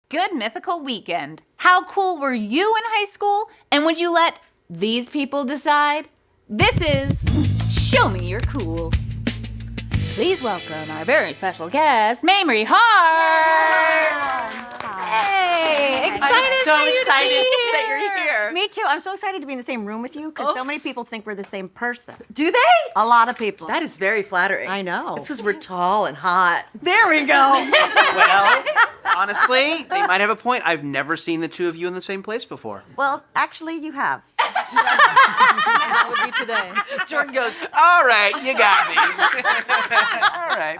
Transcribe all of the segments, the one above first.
Good Mythical weekend. How cool were you in high school? And would you let these people decide? This is Show Me You're Cool. Please welcome our very special guest, Mamrie Hart. Hey, excited I'm so for you excited to be that you're here. Me too. I'm so excited to be in the same room with you because so many people think we're the same person. Do they? A lot of people. That is very flattering. I know. It's because we're tall and hot. There we go. Well, honestly, they might have a point. I've never seen the two of you in the same place before. Well, actually, you have. That would be today. Jordan goes, All right, you got me. All right.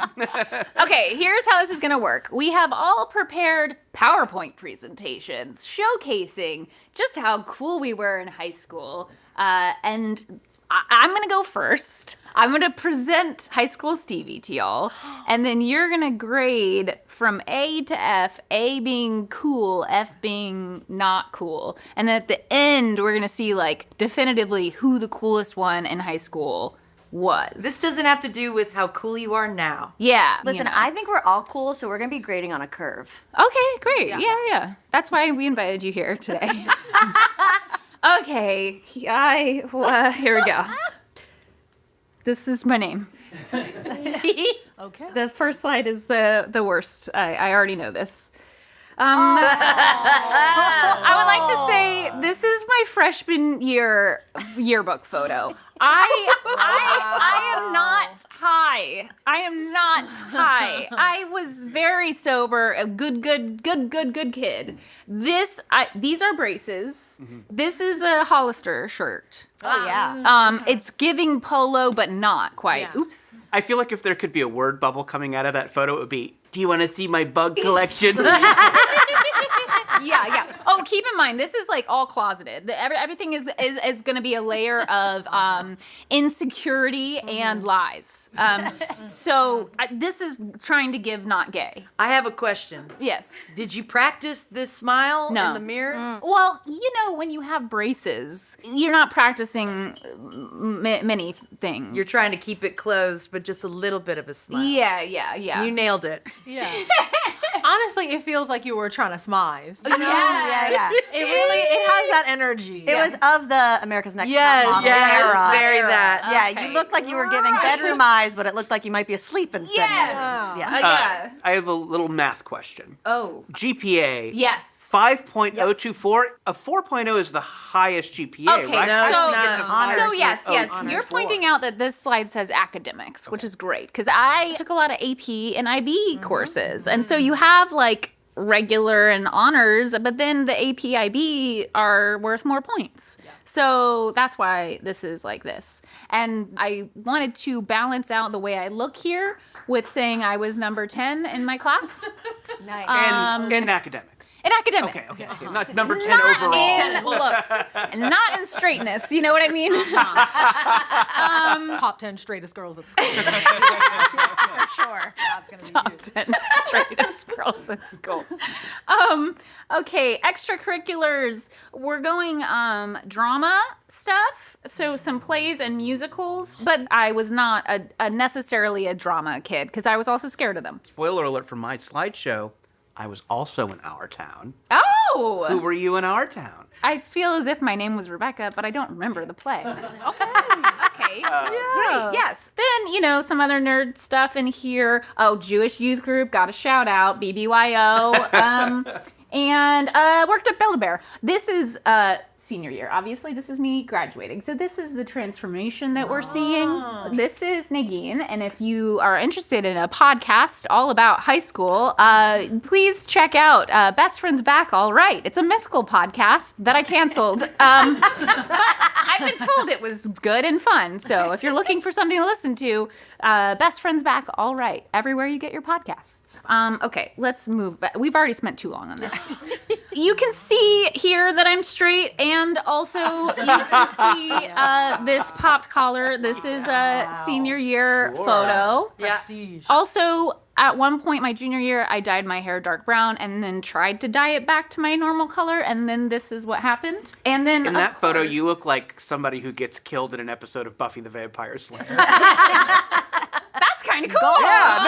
Okay, here's how this is going to work. We have all prepared PowerPoint presentations showcasing just how cool we were in high school. And I'm going to go first. I'm going to present High School Stevie to y'all. And then you're going to grade from A to F, A being cool, F being not cool. And then at the end, we're going to see, like, definitively who the coolest one in high school was. this doesn't have to do with how cool you are now. Yeah. Listen, you know. I think we're all cool, so we're going to be grading on a curve. Okay, great. Yeah. That's why we invited you here today. Okay, here we go. This is my name. Okay. The first slide is the worst. I already know this. I would like to say this is my freshman year yearbook photo. I am not high. I am not high. I was very sober, a good kid. These are braces. This is a Hollister shirt. Oh, yeah. It's giving polo, but not quite. Yeah. Oops. I feel like if there could be a word bubble coming out of that photo, it would be, do you want to see my bug collection? Yeah. Oh, keep in mind, this is like all closeted. Everything is going to be a layer of insecurity and lies. So this is trying to give not gay. I have a question. Yes. Did you practice this smile No. in the mirror? Well, you know, when you have braces, you're not practicing many things. You're trying to keep it closed, but just a little bit of a smile. Yeah. You nailed it. Yeah. Honestly, it feels like you were trying to smize. You know? Yeah. It has that energy. It was of the America's Next Yes, Top Model Yes, era. very that. Yeah, Okay. you looked like you were giving bedroom eyes, but it looked like you might be asleep instead. Yes. Yeah. Yeah. I have a little math question. Oh. GPA. Yes. 5.024. A 4.0 is the highest GPA, Okay, right? No, it's so, not. Honors. so yes, honors. you're pointing out that this slide says academics, which is great because I took a lot of AP and IB courses, and so you have like regular and honors, but then the AP IB are worth more points. So that's why this is like this. And I wanted to balance out the way I look here with saying I was number 10 in my class. Nice. And in academics. In academics. Okay. Not number 10 Not overall. in looks, not in straightness. You know what I mean? Top 10 straightest girls at school. For sure. That's gonna be Top huge. 10 straightest girls at school. Okay, extracurriculars. We're going drama stuff, so some plays and musicals, but I was not necessarily a drama kid because I was also scared of them. Spoiler alert for my slideshow, I was also in Our Town. Oh! Who were you in Our Town? I feel as if my name was Rebecca, but I don't remember the play. Okay. Great. Yes. Then, you know, some other nerd stuff in here. Oh, Jewish Youth Group, got a shout out, BBYO. And worked at Build-A-Bear. This is senior year. Obviously, this is me graduating. So this is the transformation that we're seeing. This is Nagin. And if you are interested in a podcast all about high school, please check out Best Friends Back All Right. It's a Mythical podcast that I canceled. But I've been told it was good and fun. So if you're looking for something to listen to, Best Friends Back All Right. Everywhere you get your podcasts. Okay, let's move back. We've already spent too long on this. You can see here that I'm straight, and also you can see this popped collar. This is a senior year photo. Prestige. Also, at one point my junior year, I dyed my hair dark brown and then tried to dye it back to my normal color, and then this is what happened. And then In that photo, you look like somebody who gets killed in an episode of Buffy the Vampire Slayer. That's kind of cool. Yeah,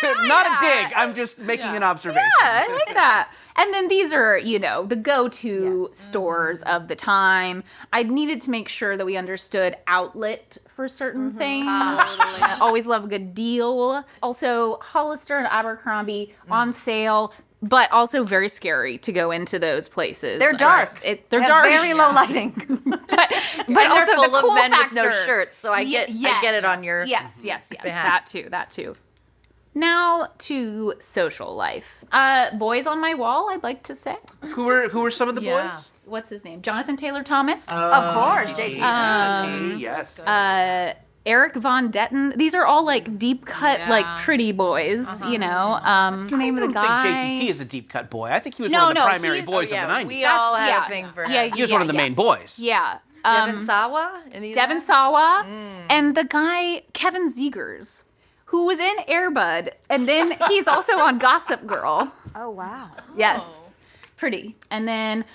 no, not a dig. I'm just making an observation. Yeah, I like that. And then these are, the go-to stores of the time. I needed to make sure that we understood outlet for certain things. I always love a good deal. Also, Hollister and Abercrombie on sale, but also very scary to go into those places. They're dark. They're dark. Very low lighting. but And also they're full the cool of men factor. with no shirts, so I get it on your Yes. behalf. That too. Now to social life. Boys on my wall, I'd like to say. Who were some of the boys? What's his name? Jonathan Taylor Thomas. Of course, JT. Yes. Eric Von Detten. These are all like deep cut, like pretty boys, What's the name of the guy? I don't think JTT is a deep cut boy. I think he was No, one of the no, primary he's- boys of the Yeah, 90s. we all had yeah. a thing for him. Yeah, He was one of the main boys. Yeah. Devin Sawa? Any of Devin that? Sawa and the guy Kevin Zegers, who was in Air Bud, and then he's also on Gossip Girl. Oh, wow. Yes. Pretty. And then,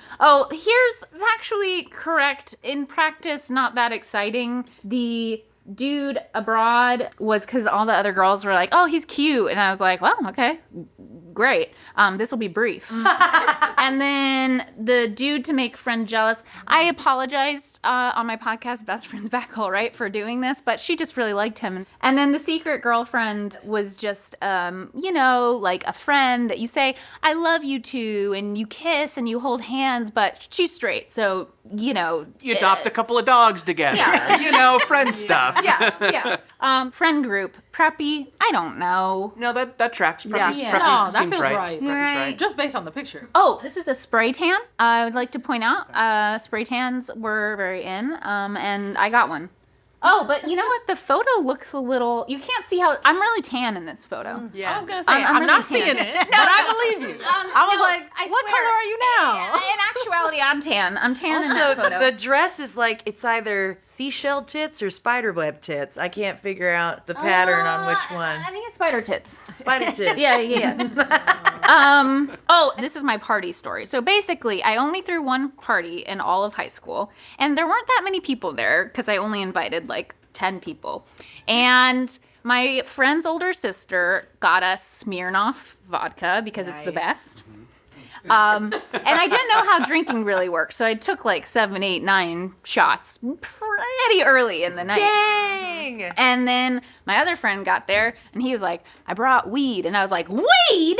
here's actually correct. In practice, not that exciting. The dude abroad was because all the other girls were like, oh, he's cute. And I was like, well, okay, great. This will be brief. And then the dude to make friend jealous. I apologized on my podcast, Best Friends Back All Right, for doing this, but she just really liked him. And then the secret girlfriend was just, like a friend that you say, I love you to, and you kiss and you hold hands, but she's straight. So, You adopt a couple of dogs together. Yeah. Friend stuff. Yeah. Friend group. Preppy. I don't know. No, that tracks. Yeah. Preppy No, that seems feels right. Preppy's Right. Just based on the picture. Oh, this is a spray tan. I would like to point out, spray tans were very in, and I got one. Oh, but you know what? The photo looks a little. You can't see how. I'm really tan in this photo. Yeah. I was gonna say, I'm I'm really not tan. seeing it, No, but I no. believe you. I was like, I what swear. color are you now? In actuality, I'm tan. I'm tan in that Also, photo. the dress is like, it's either seashell tits or spider web tits. I can't figure out the pattern on which one. I think it's spider tits. Spider tits. Yeah. This is my party story. So basically, I only threw one party in all of high school, and there weren't that many people there because I only invited like 10 people. And my friend's older sister got us Smirnoff vodka because it's the best. And I didn't know how drinking really works, so I took like 7, 8, 9 shots pretty early in the night. Dang! And then my other friend got there, and he was like, I brought weed. And I was like, weed?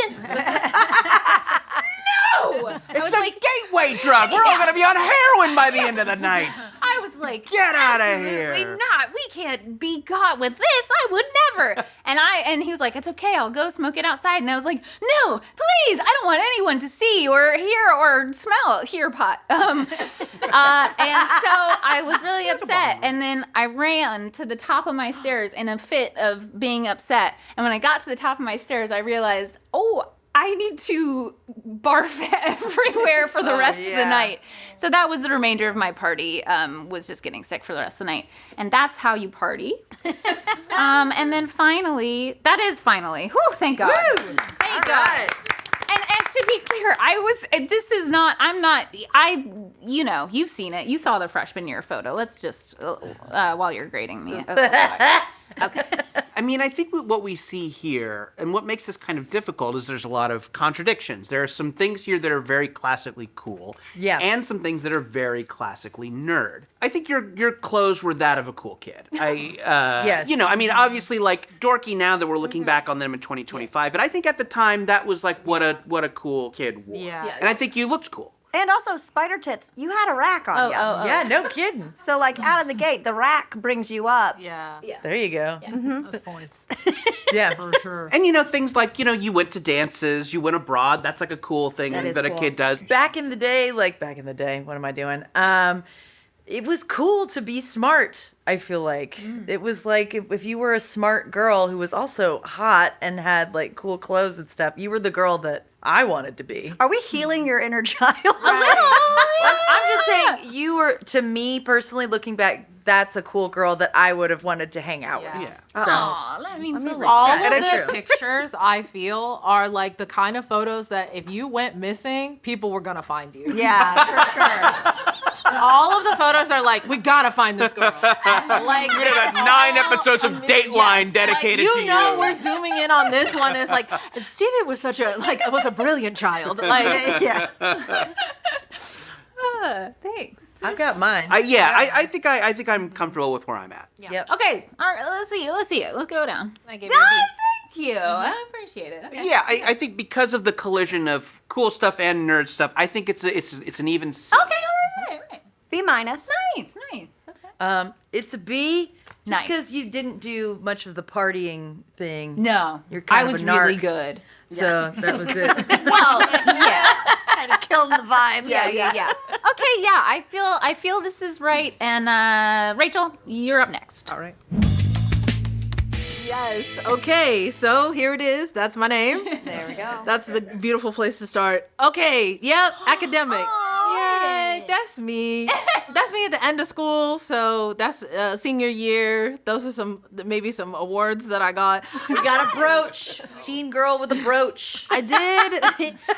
No! I was like, Gateway drug. We're all gonna be on heroin by the end of the night. I was like, Get outta absolutely here. not. We can't be caught with this. I would never. And he was like, it's okay. I'll go smoke it outside. And I was like, no, please. I don't want anyone to see or hear or smell pot. And so I was really upset. And then I ran to the top of my stairs in a fit of being upset. And when I got to the top of my stairs, I realized, I need to barf everywhere for the rest of the night. So that was the remainder of my party, was just getting sick for the rest of the night. And that's how you party. And then finally, whew, thank God. Thank God. And to be clear, you've seen it. You saw the freshman year photo. Let's just, while you're grading me. Okay. I mean, I think what we see here, and what makes this kind of difficult, is there's a lot of contradictions. There are some things here that are very classically cool, and some things that are very classically nerd. I think your clothes were that of a cool kid. Yes. I mean, obviously, like dorky now that we're looking back on them in 2025, but I think at the time that was like what a cool kid wore. Yeah. And I think you looked cool. And also, spider tits, you had a rack on you. Yeah, no kidding. So, like, out of the gate, the rack brings you up. Yeah. There you go. Those points. Yeah. For sure. And things like, you went to dances, you went abroad. That's like a cool thing That is that a cool. kid does. Back in the day, what am I doing? It was cool to be smart, I feel like. It was like if you were a smart girl who was also hot and had like cool clothes and stuff, you were the girl that I wanted to be. Are we healing your inner child? I'm just saying, you were, to me personally, looking back, that's a cool girl that I would have wanted to hang out with. Yeah. Aw, that means a lot. All Yeah, of that's the true. pictures, I feel, are like the kind of photos that if you went missing, people were gonna find you. Yeah, for sure. All of the photos are like, we gotta find this girl. Like, We had about 9 episodes of Dateline dedicated like, to you. we're zooming in on this one. It's like Stevie was was a brilliant child. Like, yeah. Thanks. I've got mine. I think I'm comfortable with where I'm at. Yep. Okay, all right, let's see it. Let's go down. I gave you a B. Thank you. I appreciate it. Okay. Yeah, I think because of the collision of cool stuff and nerd stuff, I think it's an even C. Okay, all right. B minus. Nice. Okay. It's a B. Just Nice. because you didn't do much of the partying thing. No, You're kind I of was a narc. really good. So that was it. Well, yeah. Kind of killed the vibe. Yeah. Okay, yeah. I feel this is right. And Rachel, you're up next. All right. Yes. Okay. So here it is. That's my name. There we go. That's the beautiful place to start. Okay. Yep. Academic. Yay. That's me. That's me at the end of school. So that's senior year. Those are maybe some awards that I got. You got a brooch. Teen girl with a brooch. I did.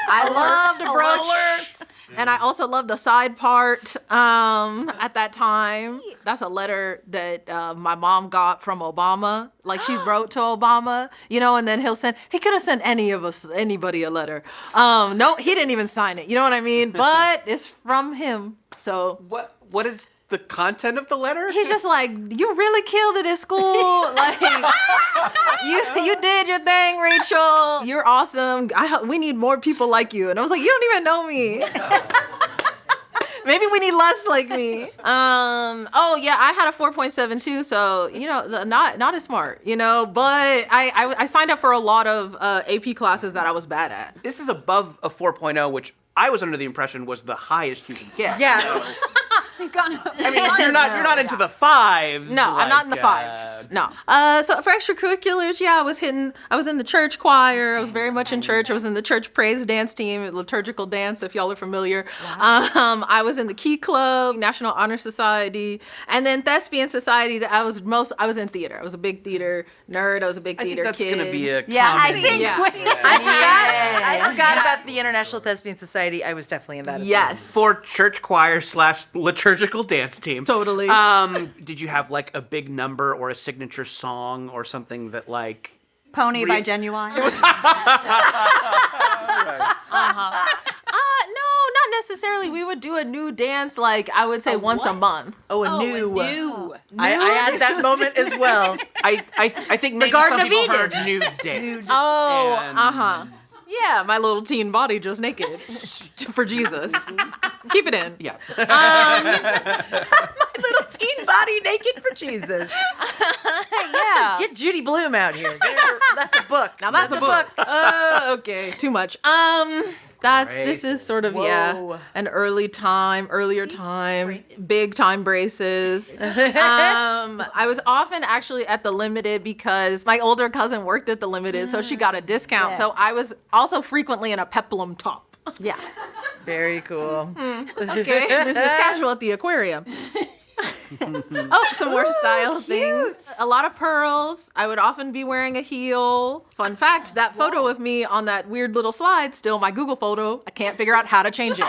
I loved a brooch. And I also loved a side part at that time. That's a letter that my mom got from Obama. Like she wrote to Obama, and then he could have sent anybody a letter. No, he didn't even sign it. You know what I mean? But it's from him. So What is the content of the letter? he's just like, you really killed it at school. Like, you did your thing, Rachel. You're awesome. We need more people like you. And I was like, you don't even know me. Maybe we need less like me. Oh yeah, I had a 4.72, so not as smart, But I signed up for a lot of AP classes that I was bad at. This is above a 4.0, which I was under the impression was the highest you could get. Yeah. We've gone. I mean, you're not into the fives. No, I'm not in the fives. No. So for extracurriculars, I was in the church choir. I was very much in church. I was in the church praise dance team, liturgical dance, if y'all are familiar. I was in the Key Club, National Honor Society, and then Thespian Society. I was in theater. I was a big theater nerd. I was a big I think theater that's kid. going to be a I common- think I forgot about the International Thespian Society. I was definitely in that as Yes. For church choir / liturgical dance team. Totally. Did you have like a big number or a signature song or something that like... Pony by Genuine. No, not necessarily. We would do a new dance, like I would say once a month. Oh, Oh, new. new. I had that moment as well. I think maybe Garden some of people Eden. heard nude dance. Oh, And- Yeah, my little teen body just naked for Jesus. Keep it in. Yeah. Little teen body naked for Jesus. Yeah. Get Judy Blume out here. That's a book. Now that's a book. Okay, too much. This is sort of Whoa. an earlier time, Braces. big time braces. I was often actually at the Limited because my older cousin worked at the Limited, so she got a discount. Yeah. So I was also frequently in a peplum top. Yeah. Very cool. Okay, this is casual at the aquarium. Oh, some more style things. A lot of pearls. I would often be wearing a heel. Fun fact, that photo of me on that weird little slide, still my Google photo. I can't figure out how to change it.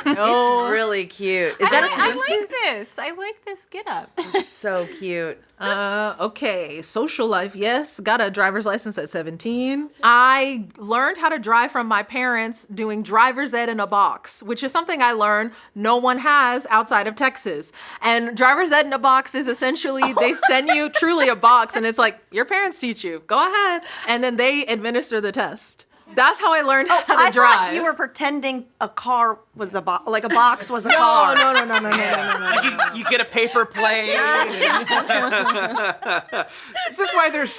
It's really cute. Is that a I swimsuit? like this. I like this get up. It's so cute. Okay, social life, yes. Got a driver's license at 17. I learned how to drive from my parents doing driver's ed in a box, which is something I learned no one has outside of Texas. And driver's ed in a box is essentially they send you truly a box and it's like, your parents teach you, go ahead. And then they administer the test. That's how I learned how to I drive. thought you were pretending a car was a box, like a box was a car. Like you get a paper plane. Is this why there's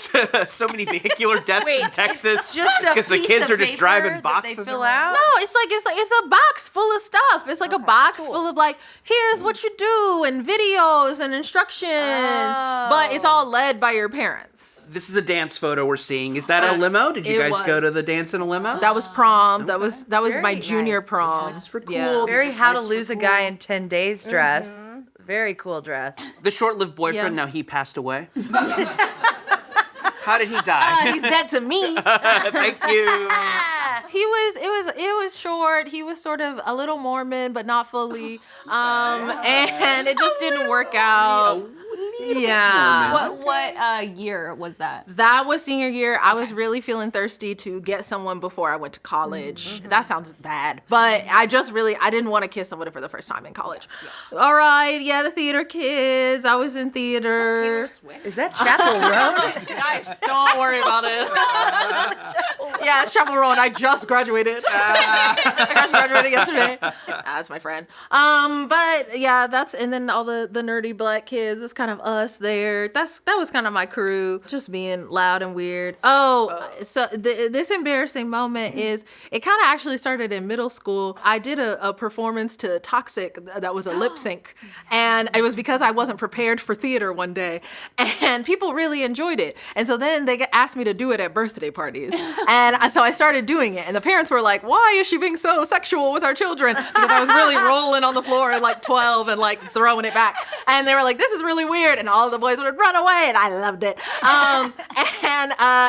so many vehicular deaths in Texas? Just a Because the piece kids of are just paper driving that boxes. they fill around? out. No, it's a box full of stuff. It's like a box full of like, here's what you do and videos and instructions. But it's all led by your parents. This is a dance photo we're seeing. Is that a limo? Did you it guys go was. to the dance in a limo? That was prom. That was Very my junior nice. prom. for cool. Yeah. Very how to lose a guy in 10 days dress. Very cool dress. The short-lived boyfriend. Yeah. Now he passed away. How did he die? He's dead to me. Thank you. it was short. He was sort of a little Mormon, but not fully. And it just didn't work out. Yeah. What year was that? That was senior year. I was really feeling thirsty to get someone before I went to college. That sounds bad, but I didn't want to kiss someone for the first time in college. All right, the theater kids. I was in theater. Taylor Swift. Is that Chapel Roan? Guys, don't worry about it. Yeah, it's Chapel Roan. I just graduated. I just graduated yesterday. That's my friend. But yeah, and then all the nerdy black kids. It's kind of us there. That was kind of my crew, just being loud and weird. So this embarrassing moment is, it kind of actually started in middle school. I did a performance to Toxic that was a lip sync, and it was because I wasn't prepared for theater one day, and people really enjoyed it. And so then they asked me to do it at birthday parties, and so I started doing it, and the parents were like, "Why is she being so sexual with our children?" Because I was really rolling on the floor at like 12 and like throwing it back, and they were like, "This is really weird," and all of the boys would run away, and I loved it.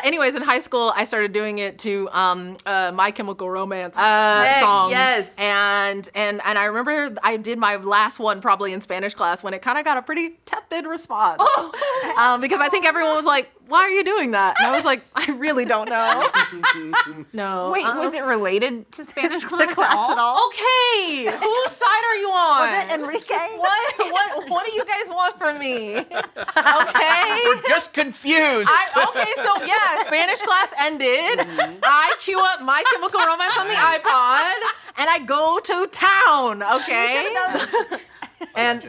Anyways, in high school, I started doing it to My Chemical Romance songs. Yes. And I remember I did my last one probably in Spanish class when it kind of got a pretty tepid response. Because I think everyone was like, "Why are you doing that?" And I was like, "I really don't know." No. Wait, was it related to Spanish class, at all? Okay, whose side are you on? Was it Enrique? What do you guys want from me? Okay. We're just confused. Spanish class ended. I cue up My Chemical Romance on the iPod, and I go to town. Okay. And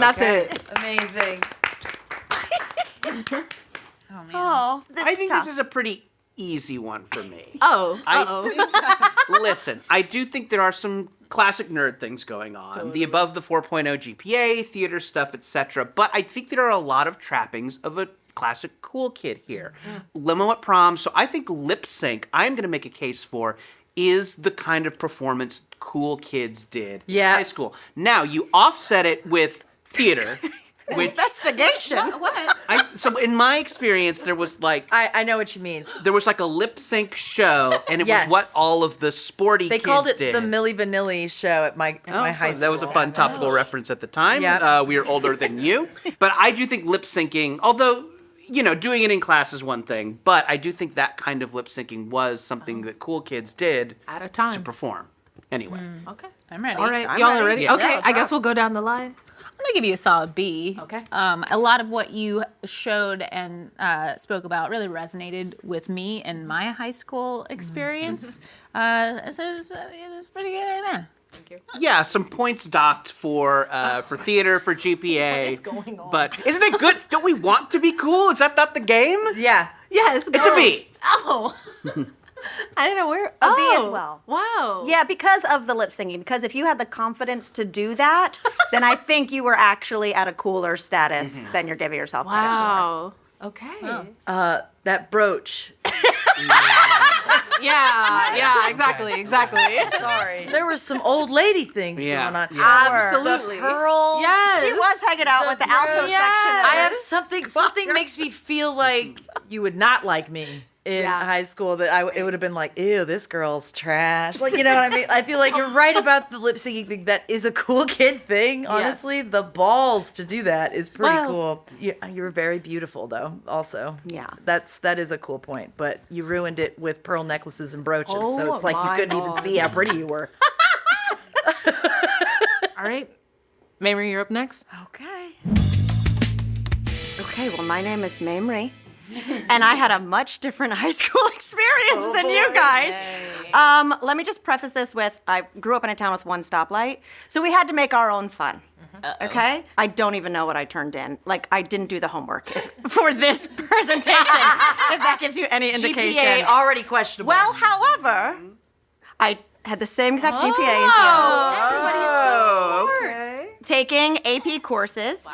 that's it. Amazing. Oh man. Oh, this I think tough. this is a pretty easy one for me. Listen, I do think there are some classic nerd things going on. Totally. The above the 4.0 GPA, theater stuff, etc. But I think there are a lot of trappings of a classic cool kid here. Limo at prom. So I think lip sync, I'm going to make a case for, is the kind of performance cool kids did in high school. Now, you offset it with theater. Which, investigation. What? So in my experience, there was like... I know what you mean. There was like a lip sync show, and it was what all of the sporty they kids called it did. the Milli Vanilli show at my high school. That was a fun topical reference at the time. Yep. We are older than you. But I do think lip syncing, although... doing it in class is one thing, but I do think that kind of lip syncing was something that cool kids did at a time to perform. Anyway. Okay. I'm ready. All right. I'm Y'all ready. are ready? Yeah. Okay. I guess we'll go down the line. I'm gonna give you a solid B. Okay. A lot of what you showed and spoke about really resonated with me and my high school experience. So it was pretty good. Amen. Thank you. Yeah, some points docked for theater, for GPA. What is going on? But isn't it good? Don't we want to be cool? Is that not the game? Yeah. Yes. It's a B. Oh. I didn't know where. A B as well. Wow. Yeah, because of the lip singing. Because if you had the confidence to do that, then I think you were actually at a cooler status than you're giving yourself credit Wow. Okay. That brooch. Yeah, exactly. Sorry. There were some old lady things going on. Yeah. Absolutely. The pearls. Yes. for. She was hanging out with the alto section. I have something makes me feel like you would not like me in high school, that it would have been like, ew, this girl's trash. Like, you know what I mean? I feel like you're right about the lip syncing thing. That is a cool kid thing. Honestly, the balls to do that is pretty cool. You're very beautiful, though. Also, that is a cool point. But you ruined it with pearl necklaces and brooches, so it's like you couldn't even see how pretty you were. All right, Mamrie, you're up next. Okay, well, my name is Mamrie. And I had a much different high school experience than you guys. Let me just preface this with, I grew up in a town with one stoplight, so we had to make our own fun. Okay? I don't even know what I turned in. Like, I didn't do the homework for this presentation, if that gives you any indication. GPA already questionable. Well, however, I had the same exact GPA as you. Everybody's so smart. Okay. taking AP courses.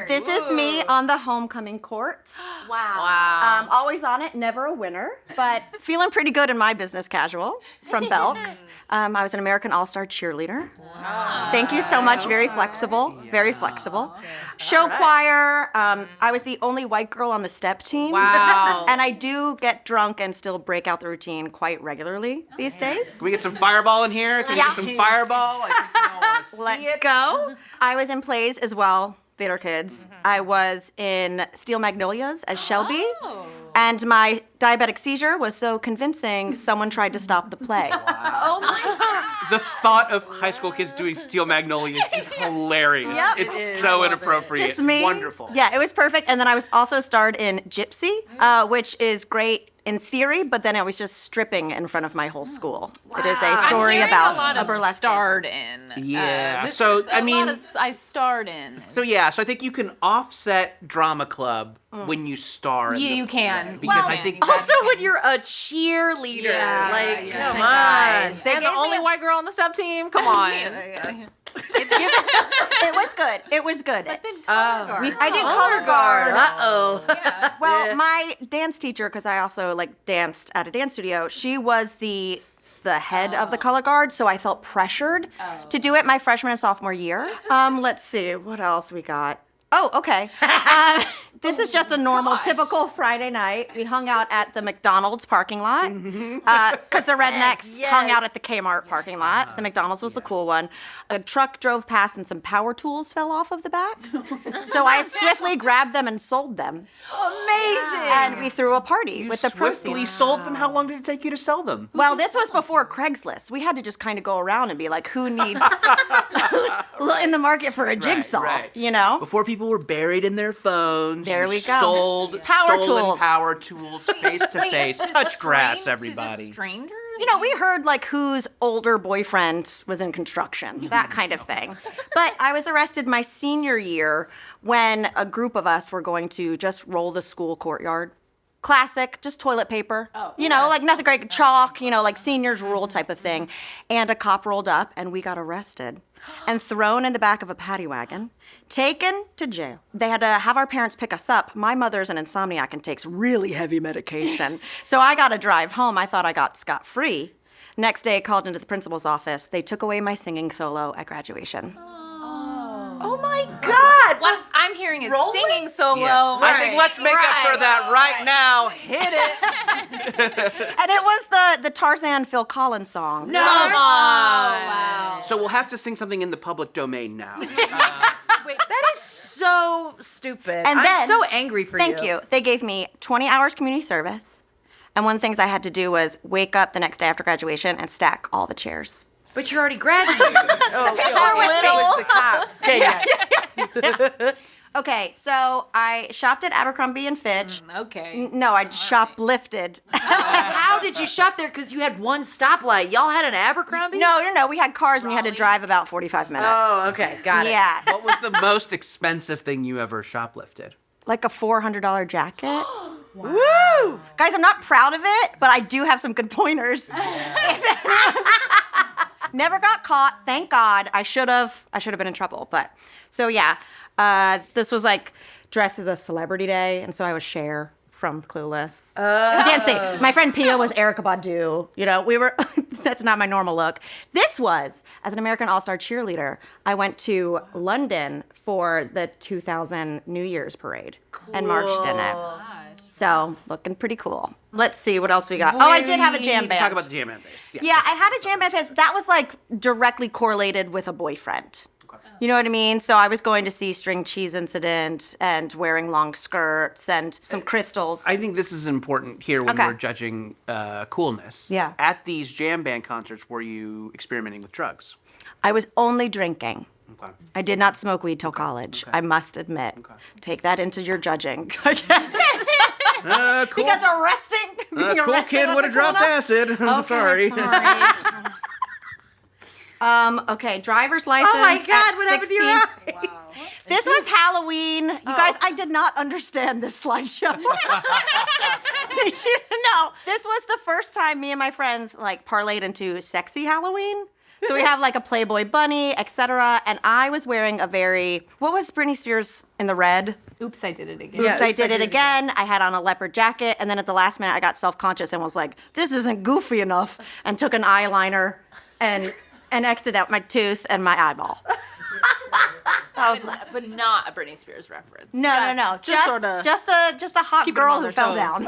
This is me on the homecoming court. Wow. Always on it, never a winner, but feeling pretty good in my business casual from Belk's. I was an American All-Star cheerleader. Wow. Thank you so much. Very flexible. Very flexible. Okay. Show choir. I was the only white girl on the step team. Wow. And I do get drunk and still break out the routine quite regularly these days. Can we get some fireball in here? Can we get some fireball? I think we all want to see Let's it. go. I was in plays as well, theater kids. I was in Steel Magnolias as Shelby. And my diabetic seizure was so convincing, someone tried to stop the play. Oh my God. The thought of high school kids doing Steel Magnolias is hilarious. Yep. It's so inappropriate. Just me. Wonderful. Yeah, it was perfect. And then I was also starred in Gypsy, which is great in theory, but then I was just stripping in front of my whole school. Wow. It is a story about a lot of burlesque starred in. Yeah. This So is a I mean, lot of I starred in. So yeah, so I think you can offset drama club when you star. Yeah, in the you can. play, because Well, I think Also, when you're a cheerleader, Yeah, like, yeah. come Guys, on. they And gave the only me- white girl on the sub team? Come on. It was good. It was good. I did color guard. Uh-oh. Well, my dance teacher, because I also like danced at a dance studio, she was the head of the color guard, so I felt pressured to do it my freshman and sophomore year. Let's see, what else we got? Oh, okay. This is just a normal, typical Friday night. We hung out at the McDonald's parking lot because the rednecks hung out at the Kmart parking lot. The McDonald's was the cool one. A truck drove past and some power tools fell off of the back. So I swiftly grabbed them and sold them. Amazing. And we threw a party you with the swiftly proceeds. sold them. How long did it take you to sell them? Well, this was before Craigslist. We had to just kind of go around and be like, who needs, who's in the market for a jigsaw, right. you know? Before people were buried in their phones. There you we go. Sold Power stolen tools. power tools face to face. Touch grass, everybody. Strangers? You know, we heard like whose older boyfriend was in construction, that kind of thing. But I was arrested my senior year when a group of us were going to just roll the school courtyard. Classic, just toilet paper. You know, like nothing great, chalk, you know, like seniors rule type of thing. And a cop rolled up and we got arrested and thrown in the back of a paddy wagon, taken to jail. They had to have our parents pick us up. My mother's an insomniac and takes really heavy medication. So I got to drive home. I thought I got scot-free. Next day, I called into the principal's office. They took away my singing solo at graduation. Oh my God. What I'm hearing is Rolling? singing solo. Yeah. I think let's make up for that right now. Hit it. And it was the Tarzan Phil Collins song. No. Wow. So we'll have to sing something in the public domain now. Wait, that is so stupid. And I'm then- so angry for you. Thank you. They gave me 20 hours community service. And one of the things I had to do was wake up the next day after graduation and stack all the chairs. But you're already graduated. It was the cops. Yeah. Okay, so I shopped at Abercrombie and Fitch. Okay. No, I shoplifted. How did you shop there? Because you had one stoplight. Y'all had an Abercrombie? No. We had cars and you had to drive about 45 minutes. Oh, okay. Got it. Yeah. What was the most expensive thing you ever shoplifted? Like a $400 jacket. Woo! Guys, I'm not proud of it, but I do have some good pointers. Never got caught, thank God. I should have been in trouble, but so yeah. This was like dressed as a celebrity day, and so I was Cher from Clueless. Dancing. My friend Pia was Erykah Badu. You know, we were. That's not my normal look. This was as an American All-Star cheerleader. I went to London for the 2000 New Year's parade and marched in it. So looking pretty cool. Let's see what else we got. Oh, I did have a jam band. Talk about the jam band face. Yeah, I had a jam band face. That was like directly correlated with a boyfriend. You know what I mean? So I was going to see String Cheese Incident and wearing long skirts and some crystals. I think this is important here when Okay. we're judging coolness. Yeah. At these jam band concerts, were you experimenting with drugs? I was only drinking. Okay. I did not smoke weed till college, I must admit. Take that into your judging. Cool. Because being cool arrested kid was would a have dropped cool acid. I'm enough- sorry. Okay, driver's license. Oh my at God, what happened to your 16. eye? This was Halloween. You guys, I did not understand this slideshow. Did you know? This was the first time me and my friends like parlayed into sexy Halloween. So we have like a Playboy bunny, etc. And I was wearing what was Britney Spears in the red? Oops, I did it again. Oops, I did it again. I had on a leopard jacket, and then at the last minute, I got self-conscious and was like, "This isn't goofy enough," and took an eyeliner and X'd out my tooth and my eyeball. But not a Britney Spears reference. No. just sorta just a hot keep them girl on who their fell toes. down.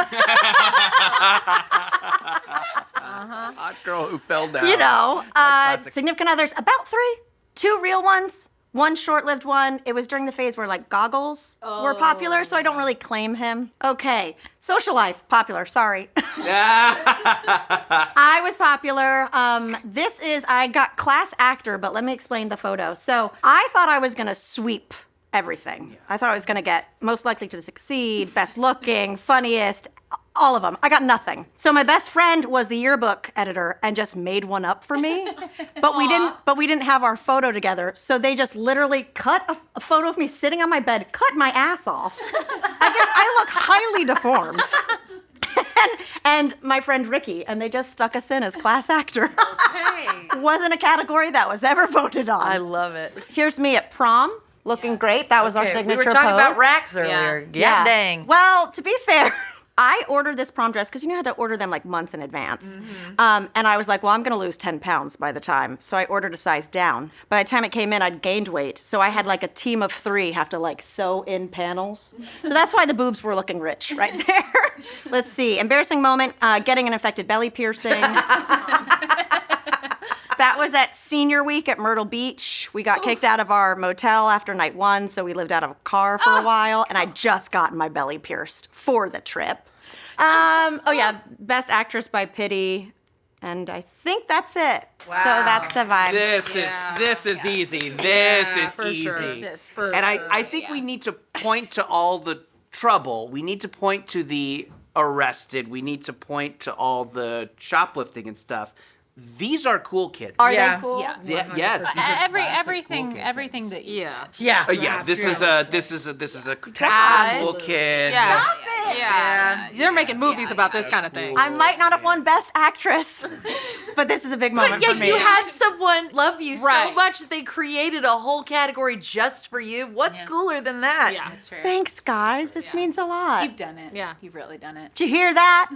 Hot girl who fell down. You know, Classic. significant others, about 3, 2 real ones, 1 short-lived one. It was during the phase where like goggles were popular, so I don't really claim him. Okay, social life, popular, sorry. I was popular. I got class actor, but let me explain the photo. So I thought I was gonna sweep everything. I thought I was gonna get most likely to succeed, best looking, funniest, all of them. I got nothing. So my best friend was the yearbook editor and just made one up for me. But we didn't have our photo together. So they just literally cut a photo of me sitting on my bed, cut my ass off. I look highly deformed. and my friend Ricky, and they just stuck us in as class actor. Hey. Wasn't a category that was ever voted on. I love it. Here's me at prom, looking great. That was our Okay, signature we were talking pose. about racks earlier. Yeah. Dang. Well, to be fair, I ordered this prom dress because you know how to order them like months in advance. And I was like, well, I'm going to lose 10 pounds by the time. So I ordered a size down. By the time it came in, I'd gained weight. So I had like a team of 3 have to like sew in panels. So that's why the boobs were looking rich right there. Let's see. Embarrassing moment, getting an infected belly piercing. That was at senior week at Myrtle Beach. We got kicked out of our motel after night 1, so we lived out of a car for a while, and I just got my belly pierced for the trip. Best actress by pity, and I think that's it. Wow. So that's the vibe. This is easy. This is for easy. sure. And I think we need to point to all the trouble. We need to point to the arrested. We need to point to all the shoplifting and stuff. These are cool kids. Are Yeah. they cool? Yeah. Yes. These are Everything this is. Yeah. This is a textful kid. Yeah. Stop it! Yeah. They're making movies about this kind of thing. I might not have won Best Actress, but this is a big moment Yeah, for me. you had someone love you so Right. much that they created a whole category just for you. What's cooler than that? Yeah, that's true. Thanks, guys. This means a lot. You've done it. Yeah. You've really done it. Did you hear that?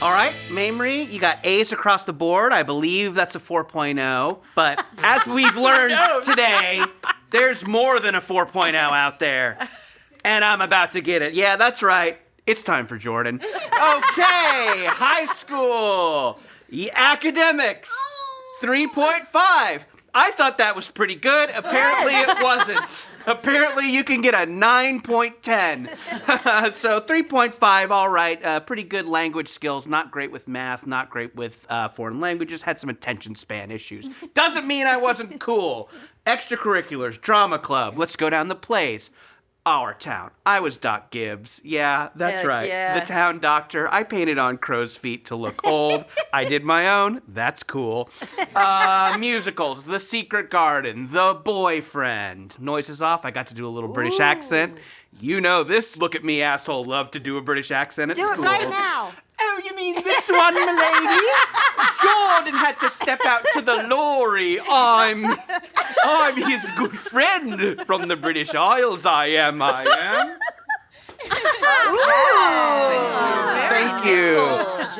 All right, Mamrie, you got A's across the board. I believe that's a 4.0. But as we've learned today, there's more than a 4.0 out there. And I'm about to get it. Yeah, that's right. It's time for Jordan. Okay, high school. Academics, 3.5. I thought that was pretty good. Apparently it wasn't. Apparently you can get a 9.10. So 3.5, all right. Pretty good language skills. Not great with math. Not great with foreign languages. Had some attention span issues. Doesn't mean I wasn't cool. Extracurriculars, drama club. Let's go down the plays. Our town. I was Doc Gibbs. Yeah, that's Heck right. yeah. The town doctor. I painted on crow's feet to look old. I did my own. That's cool. Musicals. The Secret Garden. The Boyfriend. Noises off. I got to do a little British accent. You know this look at me asshole love to do a British accent at Do school. it right now. Oh, you mean this one, milady? Jordan had to step out to the lorry. I'm his good friend from the British Isles. I am. Thank you.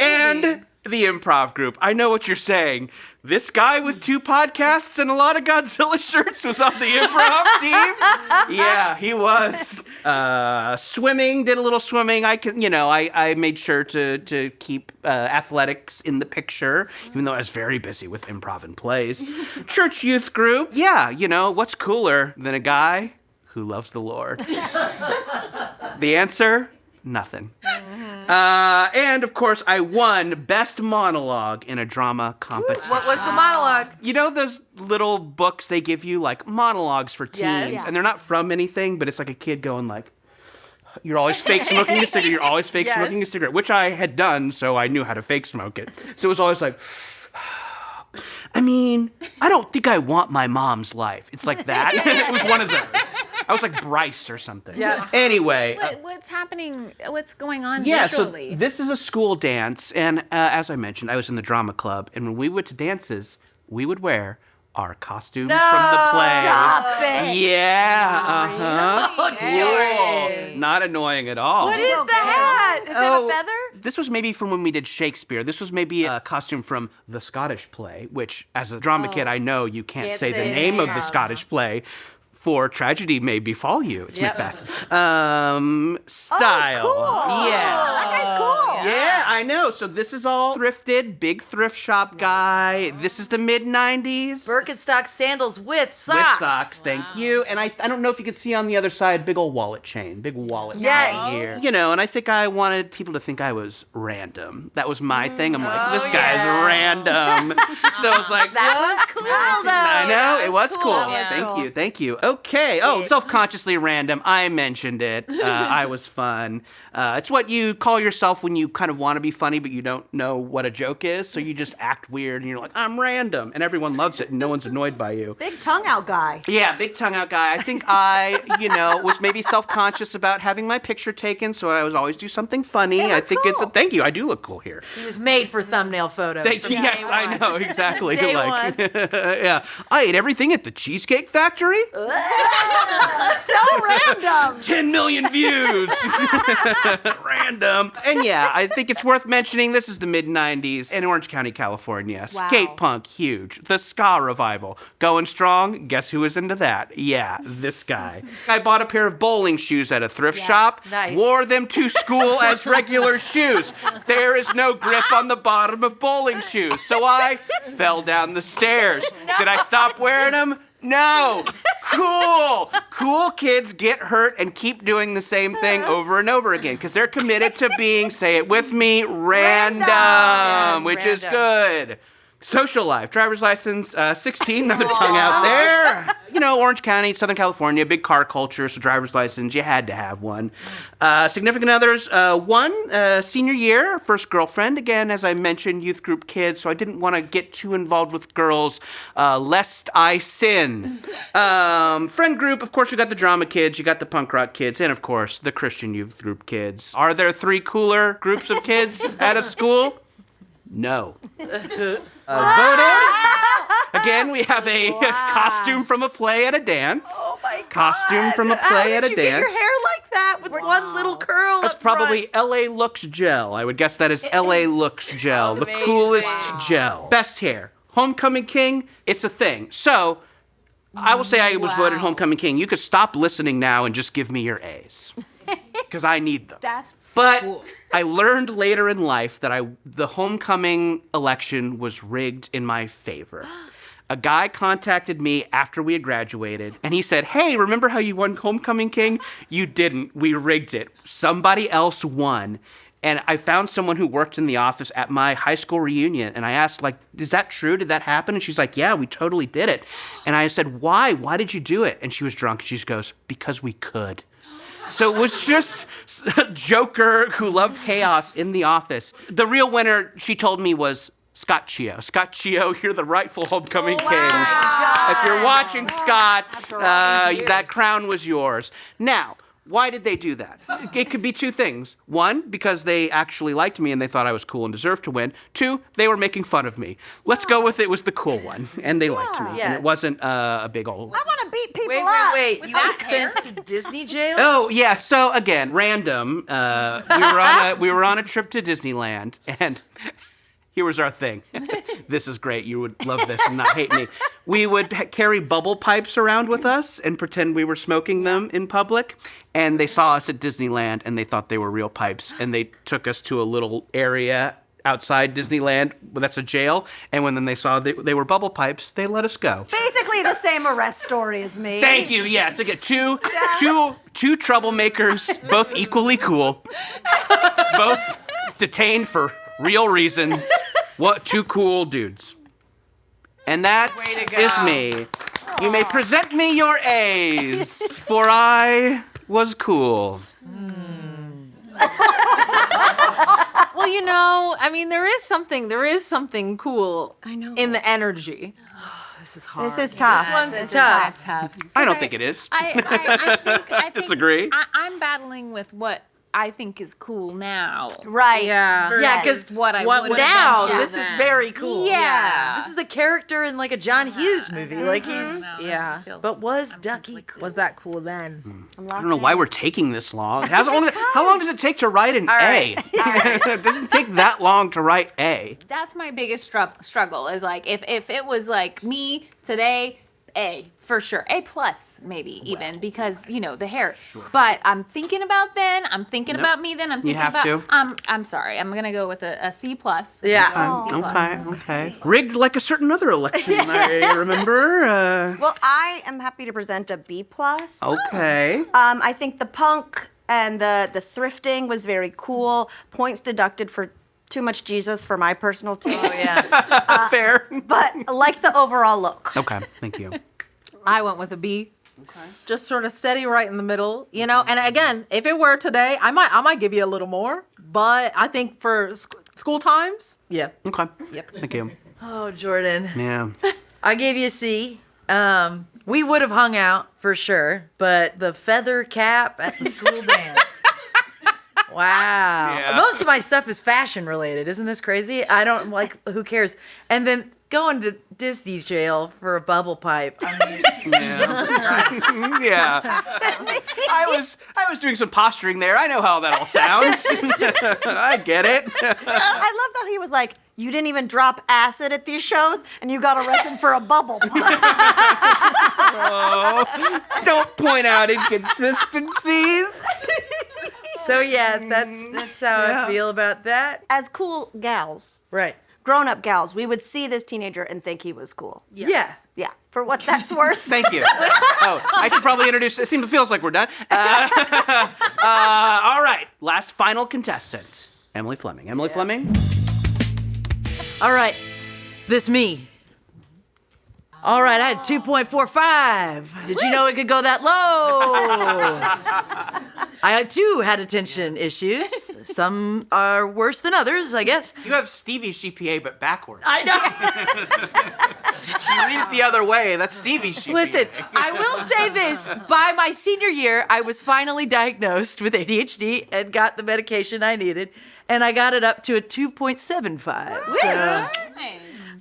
And the improv group. I know what you're saying. This guy with 2 podcasts and a lot of Godzilla shirts was on the improv team. Yeah, he was. Swimming, did a little swimming. I made sure to keep athletics in the picture, even though I was very busy with improv and plays. Church youth group. Yeah, what's cooler than a guy who loves the Lord? The answer? Nothing. And of course, I won Best Monologue in a Drama competition. What was the monologue? You know those little books they give you, like monologues for teens, Yes. and they're not from anything, but it's like a kid going like, you're always fake smoking a cigarette, you're always fake Yes. smoking a cigarette, which I had done, so I knew how to fake smoke it. So it was always like, I mean, I don't think I want my mom's life. It's like that. It was one of those. I was like Bryce or something. Yeah. Anyway. What's happening? What's going on Yeah, visually? so this is a school dance, and as I mentioned, I was in the drama club, and when we went to dances, we would wear our costumes from the play. Stop it. Yeah, uh-huh. Really? Cool. Not annoying at all. What is the hat? Is that a feather? This was maybe from when we did Shakespeare. This was maybe a costume from the Scottish play, which as a drama kid, I know you can't say the name of the Scottish play. For tragedy may befall you. It's Macbeth. Style. Oh, cool. Yeah. That guy's cool. Yeah, I know. So this is all thrifted, big thrift shop guy. This is the mid-90s. Birkenstock sandals with socks. With socks, thank you. And I don't know if you can see on the other side, big old wallet chain, big wallet chain here. You know, and I think I wanted people to think I was random. That was my thing. I'm like, this guy's random. So it's like, That was cool, though. I know, it was cool. Yeah. Thank you. Okay. Oh, self-consciously random. I mentioned it. I was fun. It's what you call yourself when you kind of want to be funny, but you don't know what a joke is. So you just act weird and you're like, I'm random. And everyone loves it and no one's annoyed by you. Big tongue out guy. Yeah, big tongue out guy. I think I, was maybe self-conscious about having my picture taken, so I would always do something funny. I think cool. it's a thank you. I do look cool here. He was made for thumbnail photos. Thank you. Yes, I know exactly. Day like, yeah, I ate everything at the Cheesecake Factory. So random. 10 million views. Random. And yeah, I think it's worth mentioning this is the mid-90s in Orange County, California. Wow. Skate punk, huge. The ska revival. Going strong. Guess who was into that? Yeah, this guy. I bought a pair of bowling shoes at a thrift shop. Nice. Wore them to school as regular shoes. There is no grip on the bottom of bowling shoes. So I fell down the stairs. Did I stop wearing them? No. Cool kids get hurt and keep doing the same thing over and over again because they're committed to being, say it with me, random, Yes, which random. is good. Social life, driver's license, 16, another tongue out there. Orange County, Southern California, big car culture, so driver's license, you had to have one. Significant others, one, senior year, first girlfriend, again, as I mentioned, youth group kids, so I didn't want to get too involved with girls, lest I sin. Friend group, of course, you got the drama kids, you got the punk rock kids, and of course, the Christian youth group kids. Are there 3 cooler groups of kids at a school? No. Voted. Again, we have a costume from a play at a dance. Oh my God. Costume from a play at a How did you dance. get your hair like that with one little curl That's up front? probably LA Looks Gel. I would guess that is LA Looks Gel. The coolest gel. Best hair. Homecoming King, it's a thing. So, I will say I was voted Homecoming King. You could stop listening now and just give me your A's. Because I need them. But I learned later in life that the homecoming election was rigged in my favor. A guy contacted me after we had graduated, and he said, hey, remember how you won Homecoming King? You didn't. We rigged it. Somebody else won. And I found someone who worked in the office at my high school reunion, and I asked, is that true? Did that happen? And she's like, yeah, we totally did it. And I said, why? Why did you do it? And she was drunk, and she just goes, because we could. So it was just a joker who loved chaos in the office. The real winner, she told me, was Scott Chio. Scott Chio, you're the rightful homecoming king. If you're watching, Scott, that crown was yours. Now, why did they do that? It could be 2 things. 1, because they actually liked me and they thought I was cool and deserved to win. 2, they were making fun of me. Let's go with it was the cool one. And they liked me. Yes. And it wasn't a big old... I want to beat people up. Wait. You were sent to Disney jail? Oh, yeah. So, again, random. We were on a trip to Disneyland, and here was our thing. This is great. You would love this and not hate me. We would carry bubble pipes around with us and pretend we were smoking them in public. And they saw us at Disneyland, and they thought they were real pipes. And they took us to a little area outside Disneyland. That's a jail. And when then they saw they were bubble pipes, they let us go. Basically the same arrest story as me. Thank you. Yes, again, two troublemakers, both equally cool, both detained for real reasons. What 2 cool dudes. And that is me. You may present me your A's, for I was cool. Well, there is something cool in the energy. This is hard. This is tough. This one's That's tough. tough. I don't think it is. I think Disagree. I'm battling with what I think is cool now. Right. Yeah. Versus Yeah, 'cause what I What would now? have This is very cool. Yeah. This is a character in like a John Hughes movie. Like he's. Yeah. But was Ducky cool? Was that cool then? I don't know why we're taking this long. How long does it take to write an A? It doesn't take that long to write A. That's my biggest struggle is like if it was like me today, A for sure, A plus maybe even because you know the hair. But I'm thinking about then. I'm thinking about me then. I'm thinking have about. to. I'm sorry. I'm gonna go with a C plus. Yeah. I'm gonna go with C plus. Okay. Rigged like a certain other election, I remember. Well, I am happy to present a B plus. Okay. I think the punk and the thrifting was very cool. Points deducted for too much Jesus for my personal taste. Oh yeah. Fair. But I like the overall look. Okay, thank you. I went with a B. Okay. Just sort of steady right in the middle, you know. And again, if it were today, I might give you a little more. But I think for school times, Yeah. Okay. Yep. Thank you. Oh, Jordan. Yeah. I gave you a C. We would have hung out for sure, but the feather cap at the school dance. Wow. Yeah. Most of my stuff is fashion related. Isn't this crazy? I don't like, who cares? And then going to Disney jail for a bubble pipe. I mean, Yeah. Yeah. I was doing some posturing there. I know how that all sounds. I get it. I love how he was like, you didn't even drop acid at these shows, and you got arrested for a bubble. Oh, don't point out inconsistencies. so yeah, that's how I feel about that. As cool gals, Right. grown-up gals, we would see this teenager and think he was cool. yes. Yeah, for what that's worth. Thank you. Oh, I should probably introduce. It feels like we're done. All right, last final contestant, Emily Fleming. Emily Fleming. All right, this me. All right, I had 2.45. Did you know it could go that low? I too had attention issues. Some are worse than others, I guess. You have Stevie's GPA, but backwards. I know. You read it the other way. That's Stevie's GPA. Listen, I will say this. By my senior year, I was finally diagnosed with ADHD and got the medication I needed, and I got it up to a 2.75. So,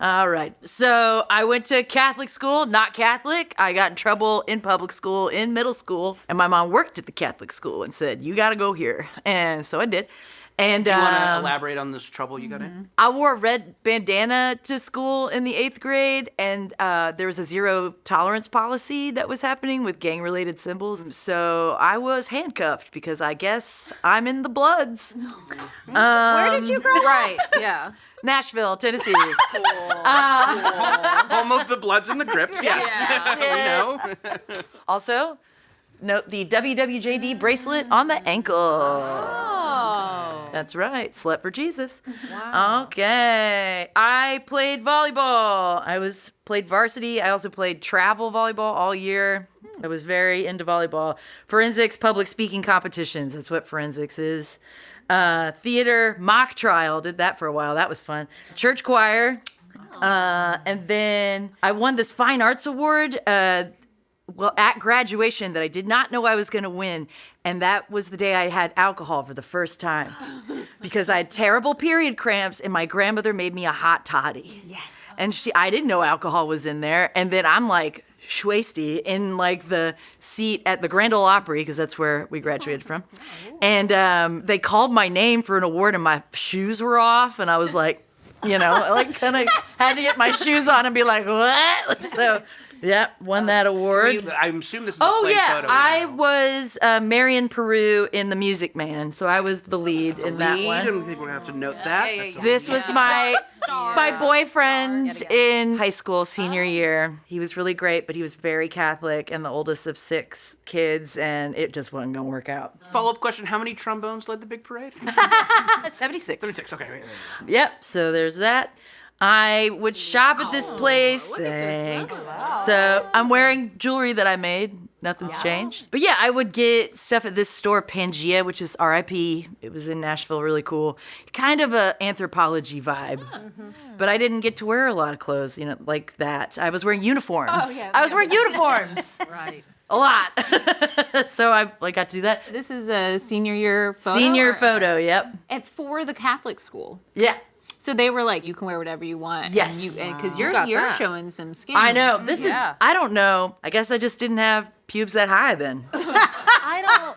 all right. So I went to Catholic school, not Catholic. I got in trouble in public school, in middle school, and my mom worked at the Catholic school and said, you got to go here. And so I did. And Do you want to elaborate on this trouble you got in? I wore a red bandana to school in the 8th grade, and there was a zero tolerance policy that was happening with gang-related symbols. So I was handcuffed because I guess I'm in the Bloods. Where did you grow up? Right. Yeah. Nashville, Tennessee. Home of the Bloods and the Crips, yes. We know. Also, note the WWJD bracelet on the ankle. Oh. That's right. Slept for Jesus. Wow. Okay. I played volleyball. Played varsity. I also played travel volleyball all year. I was very into volleyball. Forensics, public speaking competitions. That's what forensics is. Theater, mock trial. Did that for a while. That was fun. Church choir. And then I won this fine arts award at graduation that I did not know I was going to win. And that was the day I had alcohol for the first time because I had terrible period cramps and my grandmother made me a hot toddy. Yes. And I didn't know alcohol was in there. And then I'm like schwasty in like the seat at the Grand Ole Opry because that's where we graduated from. And they called my name for an award and my shoes were off. And I was like, you know, like kind of had to get my shoes on and be like, what? So yeah, won that award. I assume this is a Oh play yeah, photo. I was Marion Peru in The Music Man, so I was the lead in that one. And I think we're going to have to note that. That's This was my boyfriend in high school senior year. He was really great, but he was very Catholic and the oldest of 6 kids, and it just wasn't gonna work out. Follow-up question, how many trombones led the big parade? 76. 36, okay. Right. Yep, so there's that. I would shop at this place. Thanks. So I'm wearing jewelry that I made. Nothing's changed. But yeah, I would get stuff at this store, Pangea, which is R.I.P. It was in Nashville, really cool. Kind of a anthropology vibe. But I didn't get to wear a lot of clothes, like that. I was wearing uniforms. I was wearing uniforms. Right. A lot. So I got to do that. This is a senior year photo? Senior photo, yep. And for the Catholic school. Yeah. So they were like, you can wear whatever you want. Yes. Because You got you're that. showing some skin. I know. This is, Yeah. I don't know. I guess I just didn't have pubes that high then. I don't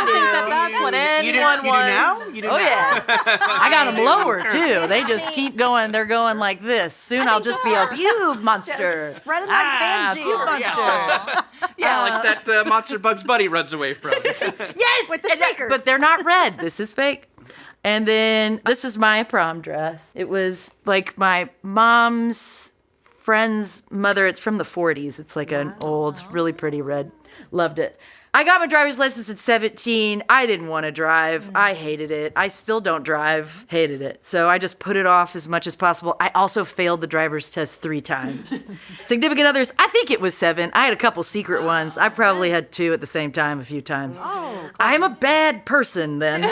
think that's what anyone you was. do now? You do Oh, now? yeah. I got them lower, too. They just keep going. They're going like this. Soon I'll just be a pube monster. Spread it like Benji. Pube monster. Yeah, like that monster Bugs Bunny runs away from. Yes. With the and sneakers. But they're not red. This is fake. And then this was my prom dress. It was like my mom's friend's mother. It's from the 40s. It's like an old, really pretty red. Loved it. I got my driver's license at 17. I didn't want to drive. I hated it. I still don't drive. Hated it. So I just put it off as much as possible. I also failed the driver's test 3 times. Significant others, I think it was 7. I had a couple secret ones. I probably had 2 at the same time a few times. I'm a bad person then.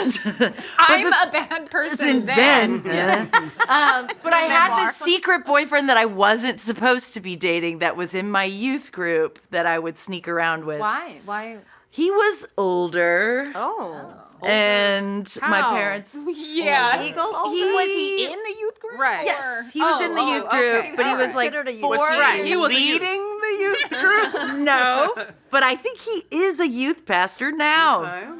I'm a bad person then. But I had this secret boyfriend that I wasn't supposed to be dating that was in my youth group that I would sneak around with. Why? Why? He was older. Oh. And my How? parents. Yeah. Legal? Was he in the youth group? Right. Yes, he was in the youth okay. group, but he was like Considered a youth 4. group. Was He was a leading the youth group? No, but I think he is a youth pastor now.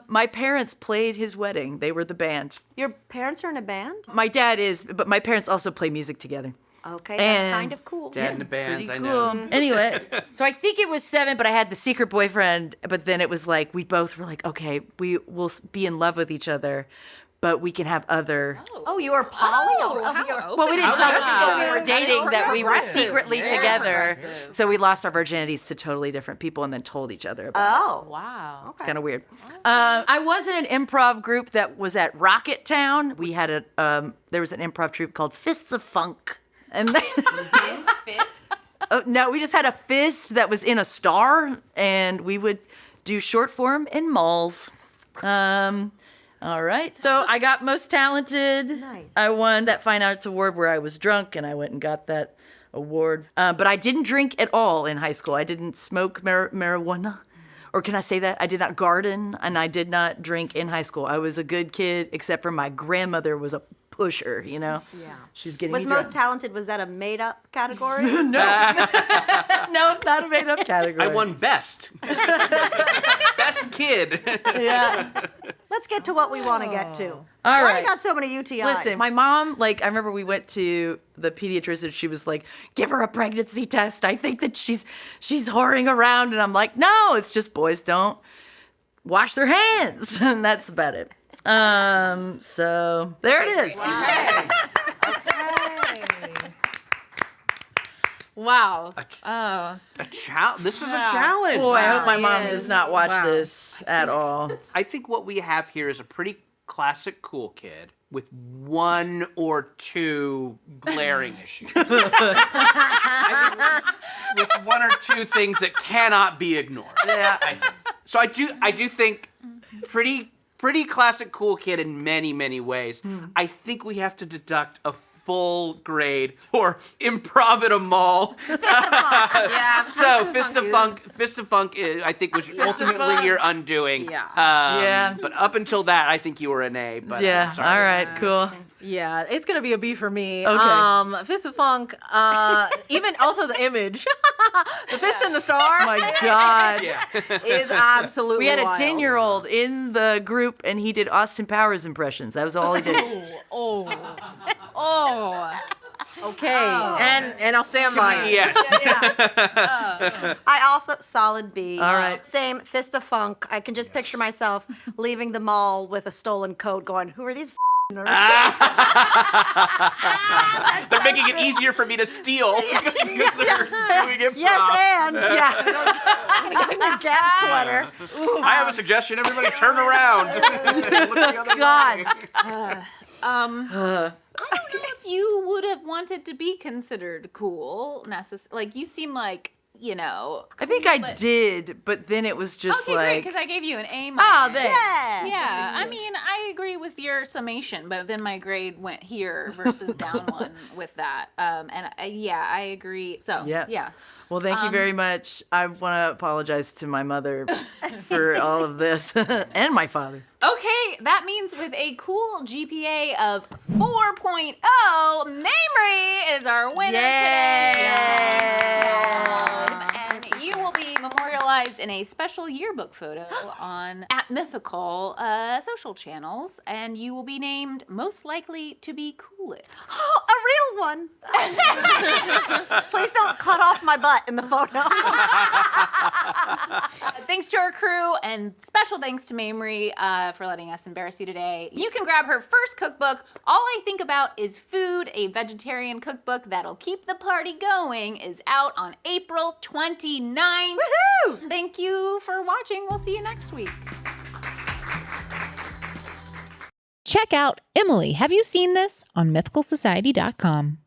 My parents played his wedding. They were the band. Your parents are in a band? My dad is, but my parents also play music together. Okay, And- that's kind of cool. Dad in the bands, Pretty I cool. know. Anyway, so I think it was 7, but I had the secret boyfriend. But then it was like we both were like, okay, we will be in love with each other, but we can have other. Oh, you were poly? Well, we didn't tell them we were dating that we were progressive. secretly Very together. progressive. So we lost our virginities to totally different people and then told each other about it. Oh. Wow. It's kind of weird. I was in an improv group that was at Rocket Town. We had there was an improv troupe called Fists of Funk. And Fists? no, we just had a fist that was in a star, and we would do short form in malls. All right. So I got most talented. Nice. I won that Fine Arts Award where I was drunk, and I went and got that award. But I didn't drink at all in high school. I didn't smoke marijuana. Or can I say that? I did not garden, and I did not drink in high school. I was a good kid, except for my grandmother was a pusher, Yeah. She's getting Was me most drunk. talented, was that a made up category? No, not a made up category. I won best. Best kid. Yeah. Let's get to what we want to get to. All Why right. you got so many UTIs? Listen, my mom, I remember we went to the pediatrician. She was like, give her a pregnancy test. I think that she's whoring around. And I'm like, no, it's just boys don't wash their hands. And that's about it. So there it is. Wow. This is a challenge. Boy, I hope my mom Yes. does not watch this at all. I think what we have here is a pretty classic cool kid with 1 or 2 glaring issues. I think with 1 or 2 things that cannot be ignored. Yeah. I think. So I do think pretty classic cool kid in many, many ways. I think we have to deduct a full grade for improv at a mall. Yeah. So Fist of Funk, I think was ultimately your undoing. Yeah. Yeah. But up until that, I think you were an A. But Yeah. sorry. All right. Cool. Yeah, it's gonna be a B for me. Okay. Fist of Funk, even also the image, the fist in the star Oh my God. Yeah. is absolutely. We had a wild. 10-year-old in the group, and he did Austin Powers impressions. That was all he did. Oh. Okay, and I'll stand by it. Yes. I also, solid B. All right. Same, Fist of Funk. I can just picture myself leaving the mall with a stolen coat going, who are these nerds? They're making it easier for me to steal because they're doing it. Yes, and. Yeah. A Gap sweater. I have a suggestion. Everybody turn around. Look the other God. way. I don't know if you would have wanted to be considered cool, like, you seem like you know. I think I did, but then it was just Okay, great, like. because I gave you an A-. Oh, thanks. Yeah, I mean, I agree with your summation, but then my grade went here versus down one with that. I agree. So, yeah. Well, thank you very much. I want to apologize to my mother for all of this and my father. Okay, that means with a cool GPA of 4.0, Mamrie is our winner today. And you will be memorialized in a special yearbook photo on @Mythical social channels, and you will be named most likely to be coolest. Oh, a real one. Please don't cut off my butt in the photo. Thanks to our crew, and special thanks to Mamrie for letting us embarrass you today. You can grab her first cookbook, All I Think About Is Food, a vegetarian cookbook that'll keep the party going, is out on April 29th. Woohoo! Thank you for watching. We'll see you next week. Check out Emily, Have You Seen This? On mythicalsociety.com.